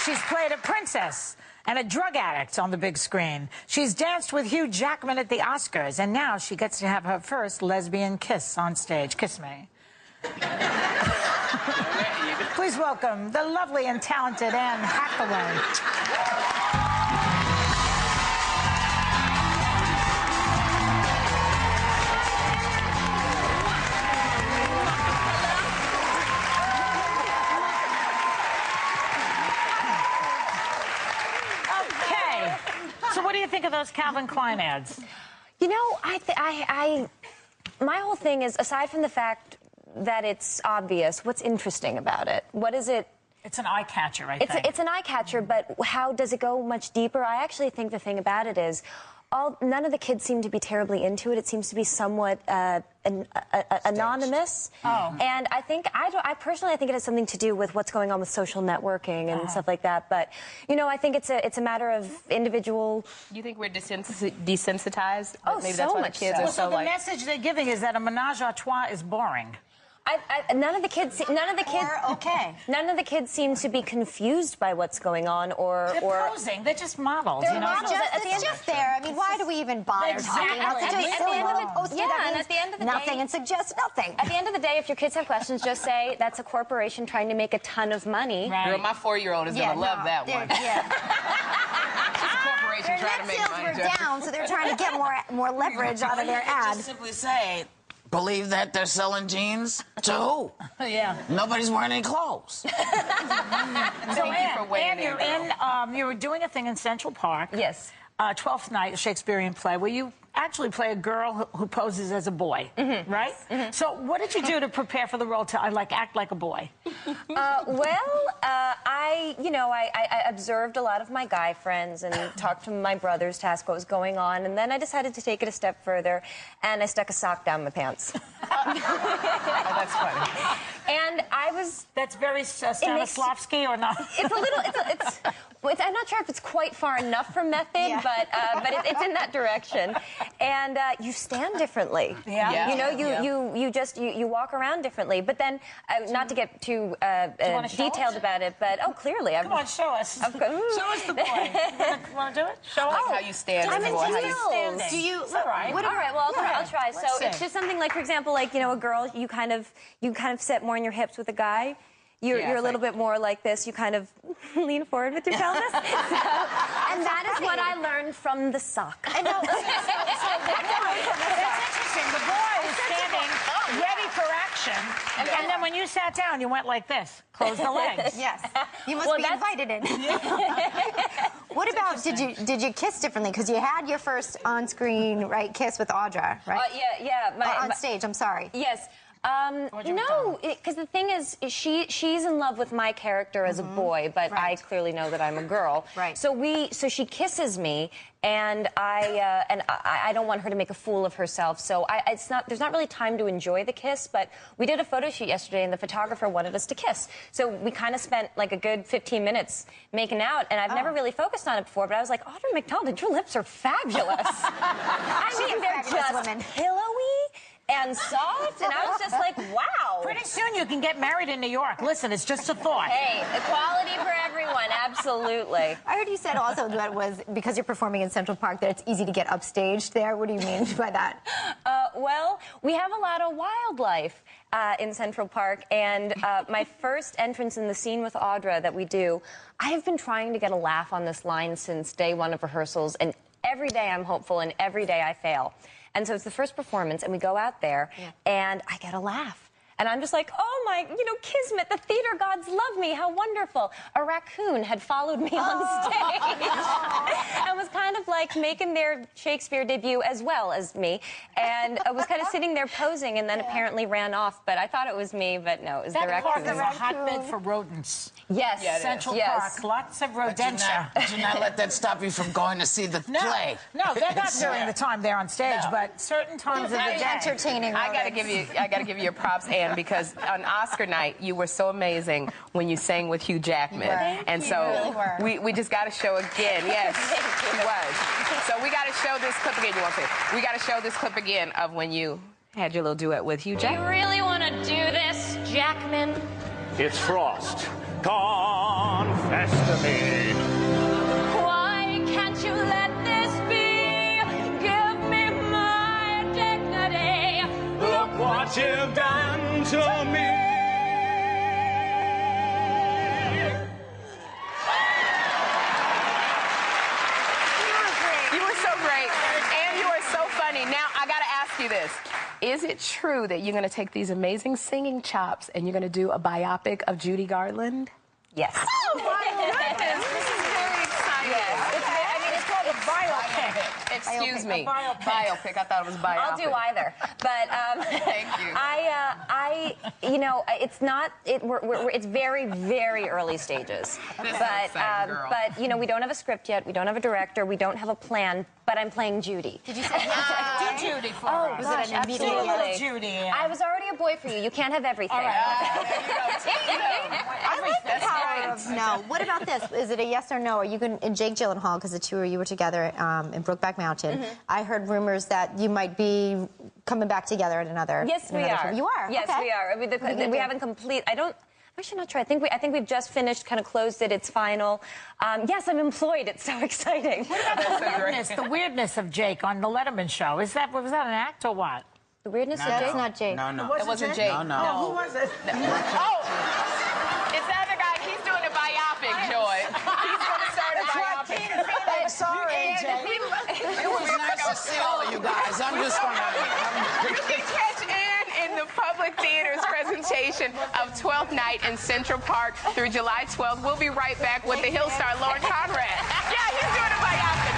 She's played a princess and a drug addict on the big screen. She's danced with Hugh Jackman at the Oscars, and now she gets to have her first lesbian kiss on stage. Kiss me. Please welcome the lovely and talented Anne Hathaway. So what do you think of those Calvin Klein ads? You know, my whole thing is, aside from the fact that it's obvious, what's interesting about it? What is it? It's an eye catcher, I think. It's an eye catcher, but how does it go much deeper? I actually think the thing about it is, none of the kids seem to be terribly into it. It seems to be somewhat anonymous. Oh. And I personally think it has something to do with what's going on with social networking and stuff like that. But, you know, I think it's a matter of individual... You think we're desensitized? Oh, maybe so that's why much the kids so. are So the message they're giving is that a menage a trois is boring. None of the kids seem to be confused by what's going on, or they're posing. They're just models. They're you know? models. It's just there. I mean, why do we even bother Exactly. talking? It's just silly little poster that means at the end of the nothing day, and suggests nothing. At the end of the day, if your kids have questions, just say that's a corporation trying to make a ton of money. Right. Girl, my 4-year-old is gonna love that one. Yeah. It's a corporation Their trying to net make sales money. were Jeffrey. down, so they're trying to get more leverage out of their ad. Just simply say, believe that they're selling jeans to who? Yeah. Nobody's wearing any clothes. Thank you for weighing in. You were doing a thing in Central Park. Yes. 12th Night, a Shakespearean play, where you actually play a girl who poses as a boy, right? So what did you do to prepare for the role to act like a boy? I observed a lot of my guy friends and talked to my brothers to ask what was going on, and then I decided to take it a step further, and I stuck a sock down my pants. Oh, that's funny. And I was... That's very Stanislavski, or not? It's a little... I'm not sure if it's quite far enough from method, but it's in that direction. And you stand differently. Yeah. You know, you walk around differently. But then, not to get too detailed about it, but clearly, Come on, show us. Show us the boy. You want to do it? Show us how you stand. I'm in how heels. Do you? All right. All right. Well, I'll try. So Let's it's see. just something like, for example, like, you know, a girl, you kind of set more in your hips with a guy. You're a little bit more like this. You kind of lean forward with your pelvis. And that is what I learned from the sock. I know. That's interesting. The boy is standing ready for action. And then when you sat down, you went like this. Close the legs. Yes. You must be invited in. What about, did you kiss differently? Because you had your first on-screen, kiss with Audra, right? Yeah. On stage, I'm sorry. Yes. No, because the thing is, she's in love with my character as a boy, but I clearly know that I'm a girl. Right. So she kisses me, and I don't want her to make a fool of herself. So there's not really time to enjoy the kiss. But we did a photo shoot yesterday, and the photographer wanted us to kiss. So we kind of spent like a good 15 minutes making out, and I've never really focused on it before. But I was like, Audra McDonald, your lips are fabulous. I mean, they're just pillowy and soft, and I was just like, wow. Pretty soon you can get married in New York. Listen, it's just a thought. Hey, equality for everyone, absolutely. I heard you said also that it was because you're performing in Central Park that it's easy to get upstaged there. What do you mean by that? Well, we have a lot of wildlife in Central Park, and my first entrance in the scene with Audra that we do, I have been trying to get a laugh on this line since day one of rehearsals, and every day I'm hopeful, and every day I fail. And so it's the first performance, and we go out there, and I get a laugh. And I'm just like, oh my, Kismet, the theater gods love me, how wonderful. A raccoon had followed me on stage and was kind of like making their Shakespeare debut as well as me. And I was kind of sitting there posing, and then apparently ran off. But I thought it was me, but no, it was the That park raccoon. is a hotbed for rodents. Yes. Yeah, Central Park, lots of rodentia. Do not let that stop you from going to see the play. No, they're not during the time they're on stage, but certain times of the day. Entertaining. I gotta give you your props, Anne, because on Oscar night you were so amazing when you sang with Hugh Jackman, and so we just got to show again. Yes, he was. So we got to show this clip again. You want to say? We got to show this clip again of when you had your little duet with Hugh Jackman. You really want to do this, Jackman? It's Frost. Gone. confess to me. Why can't you let this be? Give me my dignity. Look what you've done to me. You were so great, and you are so funny. Now, I got to ask you this. Is it true that you're going to take these amazing singing chops and you're going to do a biopic of Judy Garland? Yes. Oh, my goodness. This is very exciting. It's called a biopic. Excuse me. Biopic. I thought it was biopic. I'll do either. But Thank you. it's not. It's very, very early stages. This is But exciting, girl. but we don't have a script yet. We don't have a director. We don't have a plan. But I'm playing Judy. Did you say yes? Do Judy for Oh, us. gosh, Do a little absolutely. Judy. Yeah. I was already a boy for you. You can't have everything. There you go. I like the power of no. What about this? Is it a yes or no? Are you going in Jake Gyllenhaal, because the two of you were together in Brokeback Mountain? I heard rumors that you might be coming back together in another. Yes, in we another are. film. You are. Yes, okay. we are. I mean, we haven't complete. I should not try. I think we've just finished, kind of closed it. It's final. Yes, I'm employed. It's so exciting. What about the weirdness of Jake on the Letterman show? Was that an act or what? The weirdness of That's Jake? not Jake. No. It wasn't Jake. No. Who was it? Oh, it's the other guy. He's doing a biopic, Joy. He's going to start a biopic. I'm sorry, Jake. It was nice to see all of you guys. I'm just going to... You can catch Ann in the Public Theater's presentation of 12th Night in Central Park through July 12th. We'll be right back with the Hill star, Lauren Conrad. Yeah, he's doing a biopic.